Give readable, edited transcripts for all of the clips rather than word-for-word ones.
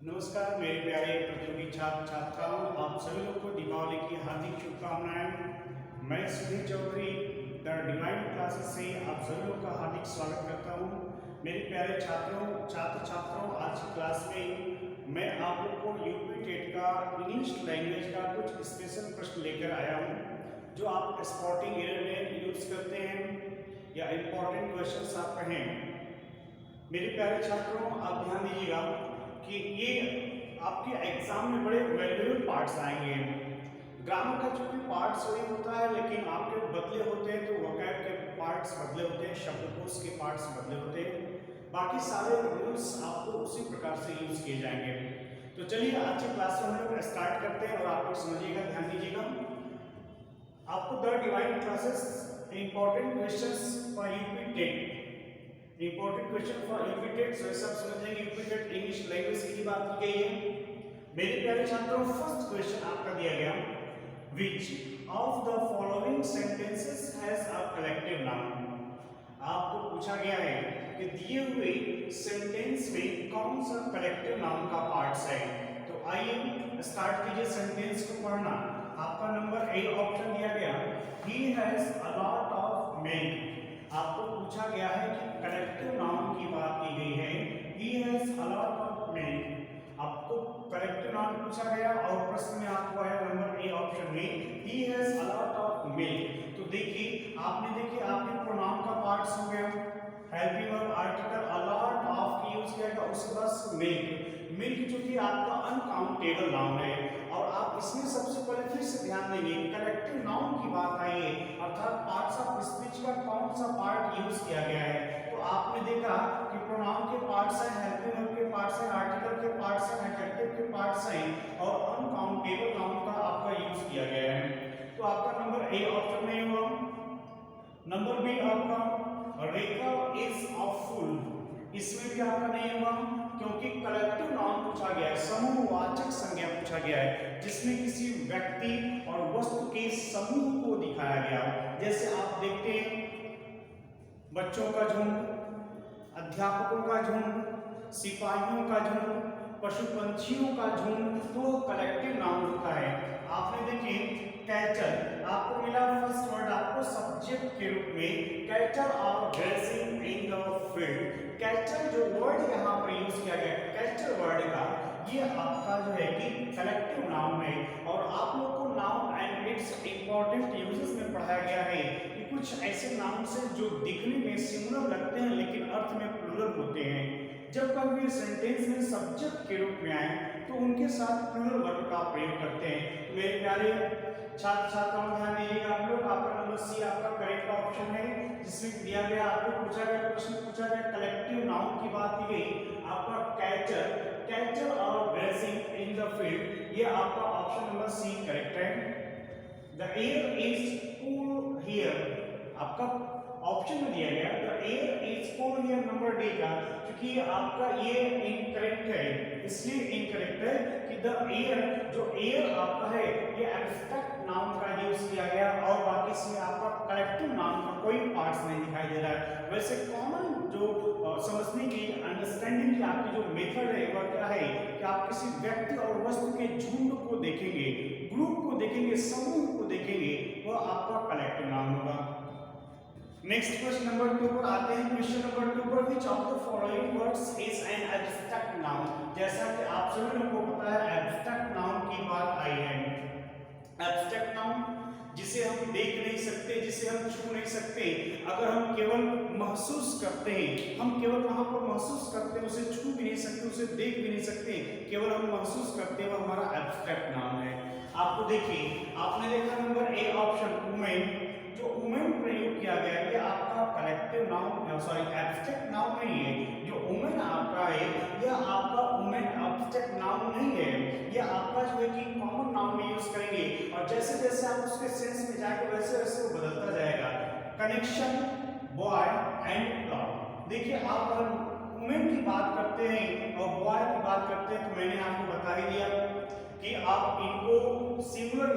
नमस्कार मेरे प्यारे प्रतियोगी छात्र छात्राओं, आप सभी लोग को दीपावली की हार्दिक शुभकामनाएं। मैं Sudhir Chaudhary the divine classes से आप सभी लोग का हार्दिक स्वागत करता हूं। मेरे प्यारे छात्रों, आज की क्लास में मैं आप लोग को यूपी टेट का इंग्लिश लैंग्वेज का कुछ स्पेशल प्रश्न लेकर आया हूं, जो आप स्पॉटिंग एरर में यूज करते हैं या इम्पोर्टेंट क्वेश्चंस आप पढ़ें। मेरे प्यारे छात्रों, आप ध्यान दीजिएगा कि ये आपके एग्जाम में बड़े वैल्यूएबल पार्ट्स आएंगे। ग्रामर का चूंकि पार्ट्स वही होता है, लेकिन आपके बदले होते हैं, तो वोकैब के पार्ट्स बदले होते हैं, शब्दकोश के पार्ट्स बदले होते हैं। बाकी सारे रूल्स आपको उसी प्रकार से यूज किए जाएंगे। तो चलिए आज की क्लास में हम लोग स्टार्ट करते हैं और आप लोग समझिएगा, ध्यान दीजिएगा। आपको the divine classes important questions for UP TET, important question for UP TET, सब समझेंगे। यूपी टेट इंग्लिश लैंग्वेज की बात की गई है। मेरे प्यारे छात्रों, फर्स्ट क्वेश्चन आपका दिया गया, which of the following sentences has a collective noun। आपको पूछा गया है कि दिए हुए सेंटेंस में कौन सा कलेक्टिव नाउन का पार्ट्स है। तो आइए स्टार्ट कीजिए सेंटेंस को पढ़ना। आपका नंबर ए ऑप्शन दिया गया, he has a lot of milk। आपको पूछा गया है कि कलेक्टिव नाउन की बात की गई है, he has a lot of milk। आपको कलेक्टिव नाउन पूछा गया और प्रश्न में आपको आया नंबर ए ऑप्शन में, he has a lot of milk। तो देखिए आपके प्रोनाउन का पार्ट्स हो गया, helping verb article a lot of की यूज किया गया, उसके बाद मिल्क जो कि आपका अनकाउंटेबल नाउन है। और आप इसमें सबसे पहले फिर से ध्यान देंगे, कलेक्टिव नाउन की बात आई है, अर्थात पार्ट्स ऑफ स्पीच का कौन सा पार्ट यूज किया गया है। तो आपने देखा कि प्रोनाउन के पार्ट्स हैं, हेल्पिंग वर्ब के पार्ट्स हैं, आर्टिकल के पार्ट्स हैं, एडजेक्टिव के पार्ट्स हैं और अनकाउंटेबल नाउन का आपका यूज किया गया है। तो आपका नंबर ए ऑप्शन में हुआ। नंबर बी आपका रेखा इज अ फूल, इसमें भी आपका नहीं हुआ, क्योंकि कलेक्टिव नाउन पूछा गया है, समूहवाचक संज्ञा पूछा गया है, जिसमें किसी व्यक्ति और वस्तु के समूह को दिखाया गया। जैसे आप देखते हैं बच्चों का झुंड, अध्यापकों का झुंड, सिपाहियों का झुंड, पशु पंछियों का झुंड, तो कलेक्टिव नाउन होता है। आपने देखिए कैचर, आपको मिला फर्स्ट वर्ड आपको सब्जेक्ट के रूप में, कैचर और dressing in the field. Catcher जो वर्ड यहाँ पर यूज किया गया, कैचर वर्ड का, ये आपका जो है कि कलेक्टिव नाउन है। और आप लोग को noun and it's important uses में पढ़ाया गया है कि कुछ ऐसे नाउन से जो दिखने में सिमिलर लगते हैं लेकिन अर्थ में प्लूरल होते हैं। जब कभी सेंटेंस में सब्जेक्ट के रूप में आए तो उनके साथ प्लूरल वर्ड का प्रयोग करते हैं। मेरे प्यारे छात्र छात्राओं, ध्यान दीजिएगा आप लोग। आपका नंबर सी आपका करेक्ट ऑप्शन है, जिसमें दिया गया आपको पूछा गया प्रश्न पूछा गया कलेक्टिव नाउन की बात की गई। आपका कैचर और ड्रेसिंग इन द फील्ड, ये आपका ऑप्शन नंबर सी करेक्ट है। The air is cool here, आपका ऑप्शन में दिया गया the air is cool here number D का, क्योंकि आपका ये इनकरेक्ट है, इसलिए इनकरेक्ट है कि द एयर, जो एयर आपका है ये एब्स्ट्रैक्ट नाउन का यूज किया गया और बाकी से आपका कलेक्टिव नाउन का कोई पार्ट्स नहीं दिखाई दे रहा है। वैसे कॉमन जो समझने की अंडरस्टैंडिंग की आपकी जो मेथड है वह क्या है कि आप किसी व्यक्ति और वस्तु के झुंड को देखेंगे, ग्रुप को देखेंगे, समूह को देखेंगे, वह आपका कलेक्टिव नाउन होगा। नेक्स्ट क्वेश्चन नंबर 2 पर आते हैं। क्वेश्चन नंबर 2 पर, which of the following words is an abstract noun. जैसा कि आप सभी लोगों को पता है एब्स्ट्रैक्ट नाउन की बात आई है। एब्स्ट्रैक्ट नाउन जिसे हम देख नहीं सकते, जिसे हम छू नहीं सकते, अगर हम केवल महसूस करते हैं, हम केवल वहां पर महसूस करते हैं, उसे छू भी नहीं सकते, उसे देख भी नहीं सकते, केवल हम महसूस करते हैं, वो हमारा एब्स्ट्रैक्ट नाउन है। आपको देखिए, आपने देखा नंबर ए ऑप्शन वुमेन, जो वुमेन प्रयोग किया गया ये आपका collective noun sorry abstract noun नहीं है। जो वुमेन आपका है यह आपका वुमेन एब्स्ट्रैक्ट नाउन नहीं है, यह आपका जो है कि कॉमन नाउन में यूज करेंगे और जैसे जैसे आप उसके सेंस में जाएंगे वैसे वैसे वो बदलता जाएगा। Connection, boy and dog. देखिए आप अगर वुमेन की बात करते हैं और बॉय की बात करते हैं तो मैंने आपको बता ही दिया कि आप इनको सिंगुलर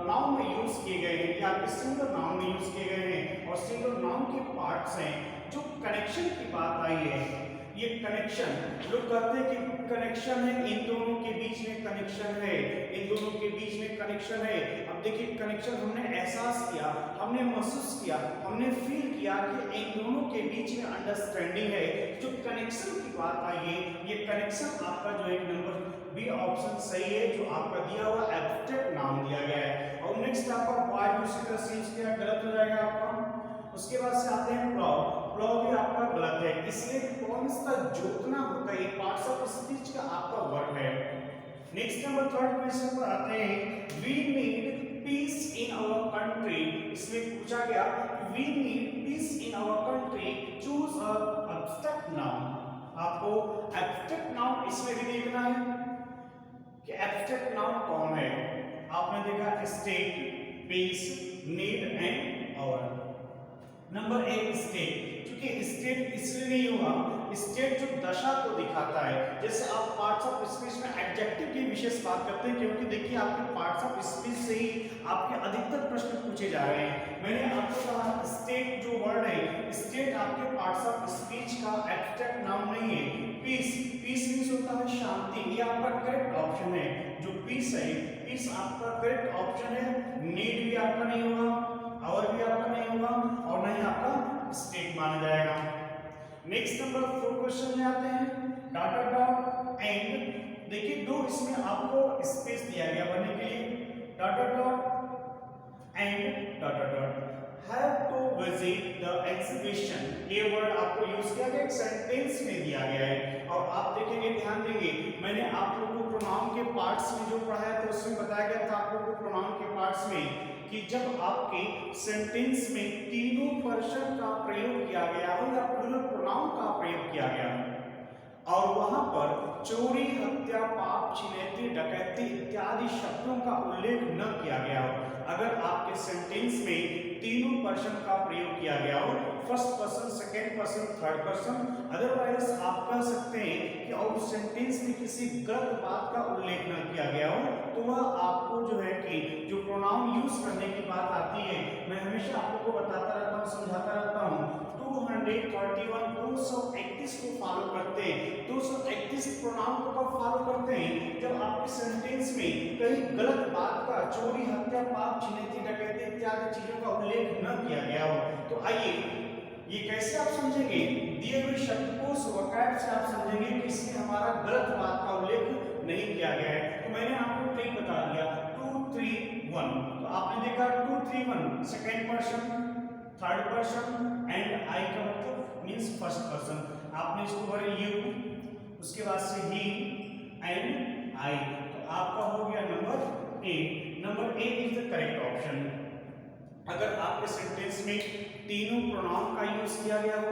नाउन में यूज किए गए हैं या सिंगुलर नाउन में यूज किए गए हैं और सिंगुलर नाउन के पार्ट्स हैं। जो कनेक्शन की बात आई है ये कनेक्शन, लोग कहते हैं कि कनेक्शन है, इन दोनों के बीच में कनेक्शन है, इन दोनों के बीच में कनेक्शन है। अब देखिए कनेक्शन हमने एहसास किया, हमने महसूस किया, हमने फील किया कि इन दोनों के बीच में अंडरस्टैंडिंग है। जो कनेक्शन की बात आई है, ये कनेक्शन आपका जो है नंबर बी ऑप्शन सही है, जो आपका दिया हुआ एब्स्ट्रैक्ट नाउन दिया गया है। और नेक्स्ट आपका वाई दूसरी तरह से इसका गलत हो जाएगा आपका। उसके बाद से आते हैं प्लॉ, प्लॉ भी आपका गलत है, इसलिए कौन सा जोतना होता है, ये पार्ट्स ऑफ स्पीच का आपका वर्ड है। नेक्स्ट नंबर थर्ड क्वेश्चन पर आते हैं, we need peace in our country, इसमें पूछा गया we need peace in our country, choose a abstract noun. आपको एब्स्ट्रैक्ट नाउन इसमें भी देखना है कि एब्स्ट्रैक्ट नाउन कौन है। आपने देखा state, peace, need and our. Number A state, क्योंकि स्टेट इसलिए नहीं हुआ, स्टेट जो दशा को दिखाता है, जैसे आप पार्ट्स ऑफ स्पीच में एडजेक्टिव की विशेष बात करते हैं, क्योंकि देखिए आपके पार्ट्स ऑफ स्पीच से ही आपके अधिकतर प्रश्न पूछे जा रहे हैं। मैंने आपको कहा स्टेट जो वर्ड है, स्टेट आपके पार्ट्स ऑफ स्पीच का एब्स्ट्रैक्ट नाउन नहीं है। पीस, पीस मींस होता है शांति, ये आपका करेक्ट ऑप्शन है। जो पीस है, पीस आपका करेक्ट ऑप्शन है। नीड भी आपका नहीं होगा, और भी आपका नहीं होगा, और नहीं आपका स्टेट माना जाएगा। नेक्स्ट नंबर 4 क्वेश्चन में आते हैं, डाटा डॉट एंड। देखिए दो इसमें आपको स्पेस दिया गया बनने के लिए, data dot and data dot have to visit the exhibition. ये वर्ड आपको यूज किया गया, एक सेंटेंस में दिया गया है। और आप देखेंगे, ध्यान देंगे, मैंने आप लोगों को प्रोनाउन के पार्ट्स में जो पढ़ाया था उसमें बताया गया था आप लोगों को प्रोनाउन के पार्ट्स में कि जब आपके सेंटेंस में तीनों पर्सन का प्रयोग किया गया हो या प्लूरल प्रोनाउन का प्रयोग किया गया हो और वहां पर चोरी, हत्या, पाप, छिनैती, डकैती इत्यादि शब्दों का उल्लेख न किया गया हो, अगर आपके सेंटेंस में तीनों पर्सन का प्रयोग किया गया हो, first person, second person, third person, otherwise आप कह सकते हैं कि और सेंटेंस में किसी गलत बात का उल्लेख न किया गया हो, तो वह आपको जो है कि जो प्रोनाउन यूज करने की बात आती है, मैं हमेशा आपको बताता रहता हूँ, समझाता रहता हूँ। 231 231 को फॉलो करते हैं। 231 प्रोनाउन को कब फॉलो करते हैं, जब आपके सेंटेंस में कहीं गलत बात का, चोरी, हत्या, पाप, छिनैती, डकैती इत्यादि चीजों का उल्लेख न किया गया हो। तो आइए ये कैसे आप समझेंगे, दिए हुए शब्दकोश वोकैब से आप समझेंगे कि इसमें हमारा गलत बात का उल्लेख नहीं किया गया है। तो मैंने आपको ट्रिक बता दिया, 2 3 1। तो आपने देखा 2 3 1 second person, third person and I का मतलब मींस फर्स्ट पर्सन। आपने इसको भरे यू, उसके बाद से ही एंड आई, तो आपका हो गया number A. Number A is the correct option. अगर आपके सेंटेंस में तीनों प्रोनाउन का यूज किया गया हो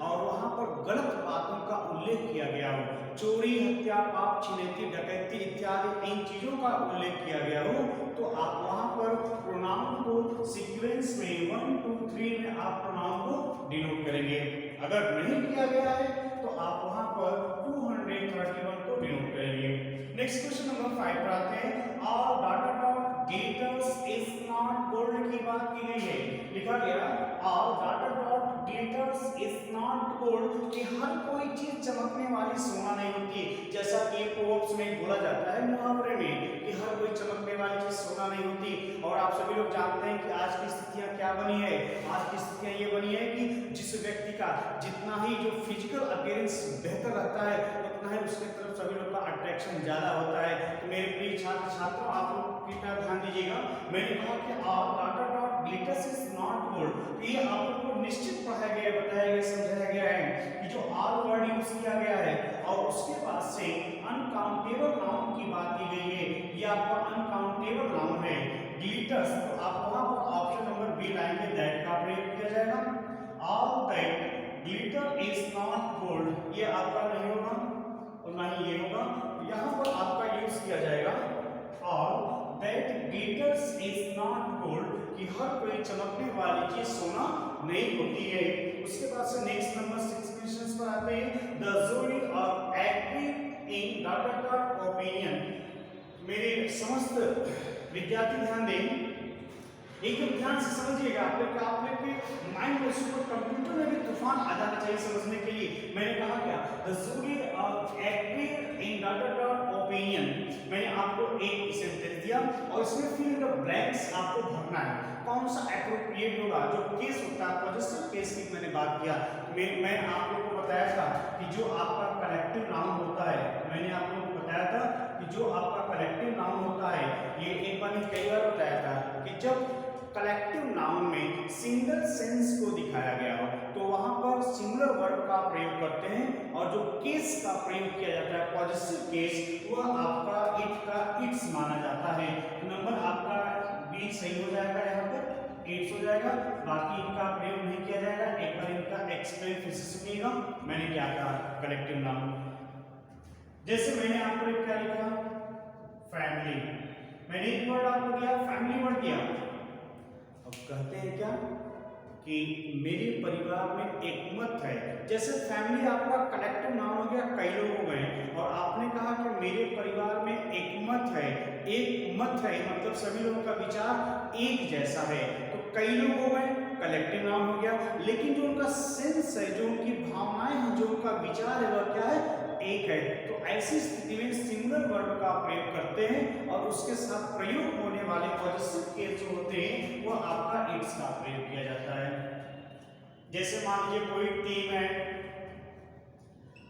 और वहां पर गलत बातों का उल्लेख किया गया हो, चोरी, हत्या, पाप, छिनैती, डकैती इत्यादि इन चीजों का उल्लेख किया गया हो, तो आप वहां पर प्रोनाउन को सीक्वेंस में 1 2 3 में आप प्रोनाउन को डिनोट करेंगे। अगर नहीं किया गया है तो आप वहां पर 231 को डिनोट करेंगे। नेक्स्ट क्वेश्चन नंबर 5 पर आते हैं, all data dot glitters is not gold की बात की गई है। लिखा गया all data dot glitters is not gold कि हर कोई चीज चमकने वाली सोना नहीं होती, जैसा कि प्रोवर्ब्स में बोला जाता है मुहावरे में कि हर कोई चमकने वाली चीज सोना नहीं होती। और आप सभी लोग जानते हैं कि आज की स्थितियां क्या बनी है, आज की स्थितियां ये बनी है कि जिस व्यक्ति का जितना ही जो फिजिकल अपीयरेंस बेहतर रहता है उतना ही उसके तरफ सभी लोग का अट्रैक्शन ज्यादा होता है। तो मेरे प्रिय छात्र छात्रों, आप लोग कृपया ध्यान दीजिएगा, मैंने कहा कि all data dot glitters is not gold, ये आप लोग को निश्चित पढ़ाया गया, बताया गया, समझाया गया है कि जो ऑल वर्ड यूज किया गया है और उसके बाद से अनकाउंटेबल नाउन की बात की गई है, ये आपका अनकाउंटेबल नाउन है glitters। तो आप वहां पर ऑप्शन नंबर बी लाएंगे, दैट का प्रयोग किया जाएगा। All that glitter is not gold, ये आपका नहीं होगा और ना ही ये होगा, यहाँ पर आपका यूज किया जाएगा all that glitters is not gold कि हर कोई चमकने वाली चीज सोना नहीं होती है। उसके बाद से नेक्स्ट नंबर 6 क्वेश्चंस पर आते हैं, the jury of agree in data dot opinion. मेरे समस्त विद्यार्थी ध्यान दें, एकदम ध्यान से समझिएगा, आप लोग के माइंड में सुपर कंप्यूटर में भी तूफान आ जाना चाहिए समझने के लिए। मैंने कहा क्या, the student agree in dot opinion, मैंने आपको एक सेंटेंस दिया और इसमें फिल द ब्लैंक्स आपको भरना है। कौन सा एप्रोप्रिएट होगा, जो केस होता है पॉजिटिव केस की मैंने बात किया। मैं आप लोगों को बताया था कि जो आपका कलेक्टिव नाउन होता है, मैंने आप लोगों को बताया था कि जो आपका कलेक्टिव नाउन होता है, ये एक बार नहीं कई बार बताया था कि जब कलेक्टिव नाउन में सिंगल सेंस को दिखाया गया हो तो वहां पर सिंगुलर वर्ब का प्रयोग करते हैं, और जो केस का प्रयोग किया जाता है पॉजिटिव केस, वह आपका इट का इट्स माना जाता है। नंबर आपका बी सही हो जाएगा, यहाँ पर इट्स हो जाएगा, बाकी इनका प्रयोग नहीं किया जाएगा। एक बार इनका एक्सप्लेन फिर से सुनिएगा, मैंने क्या कहा कलेक्टिव नाउन। जैसे मैंने आपको क्या लिखा, फैमिली, मैंने एक वर्ड आपको दिया, फैमिली वर्ड दिया। अब कहते हैं क्या कि मेरे परिवार में एक मत है। जैसे फैमिली आपका कलेक्टिव नाउन हो गया, कई लोग हो गए, और आपने कहा कि मेरे परिवार में एक मत है। एक मत है मतलब सभी लोगों का विचार एक जैसा है, तो कई लोग हो गए, कलेक्टिव नाउन हो गया। लेकिन जो उनका सेंस है, जो उनकी भावनाएं हैं, जो उनका विचार है, वह क्या है, एक है। तो ऐसी स्थिति में सिंगुलर वर्ब का प्रयोग करते हैं और उसके साथ प्रयोग होने वाले पॉजिटिव केस जो होते हैं वो आपका इट्स का प्रयोग किया जाता है। जैसे मान लीजिए कोई टीम है,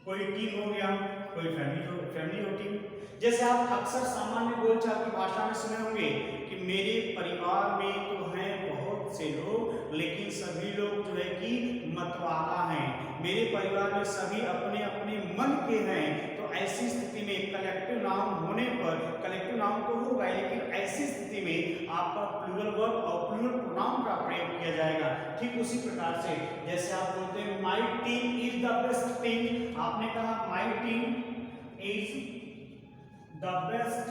कोई टीम हो गया, कोई फैमिली हो टीम। जैसे आप अक्सर सामान्य बोलचाल की भाषा में सुने होंगे कि मेरे परिवार में तो हैं बहुत से लोग, लेकिन सभी लोग जो है कि मतवाला हैं। मेरे परिवार में सभी अपने अपने मन के हैं। तो ऐसी स्थिति में कलेक्टिव नाउन होने पर, कलेक्टिव नाउन तो होगा, लेकिन ऐसी स्थिति में आपका प्लूरल वर्ब और प्लूरल प्रोनाउन का प्रयोग किया जाएगा। ठीक उसी प्रकार से जैसे आप बोलते हैं my team is the best team, आपने कहा my team is the best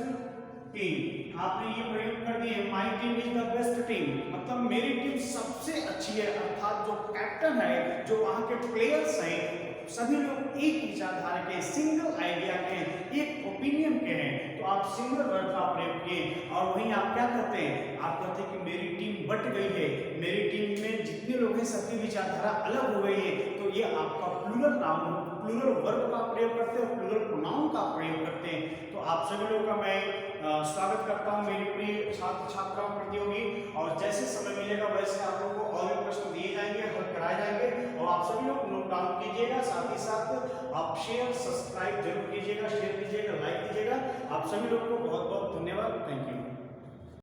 team, आपने ये प्रयोग कर दिए, my team is the best team, मतलब मेरी टीम सबसे अच्छी है। अर्थात जो कैप्टन है, जो वहां के प्लेयर्स हैं, सभी लोग एक विचारधारा के, सिंगल आइडिया के, एक ओपिनियन के हैं। तो आप सिंगल वर्ड का प्रयोग किए, और वहीं आप क्या करते हैं, आप कहते हैं कि मेरी टीम बट गई है, मेरी टीम में जितने लोग हैं सबकी विचारधारा अलग हो गई है। तो ये आपका प्लूरल नाउन, प्लूरल वर्ब का प्रयोग करते हैं, प्लूरल प्रोनाउन का प्रयोग करते हैं। तो आप सभी लोगों का मैं स्वागत करता हूं मेरी प्रिय छात्र छात्राओं प्रतियोगी, और जैसे समय मिलेगा वैसे आप लोगों को और भी प्रश्न दिए जाएंगे, हल कराए जाएंगे, और आप सभी लोग नोट डाउन कीजिएगा। साथ ही साथ आप शेयर सब्सक्राइब जरूर कीजिएगा, शेयर कीजिएगा, लाइक कीजिएगा। आप सभी लोग को बहुत बहुत धन्यवाद, थैंक यू।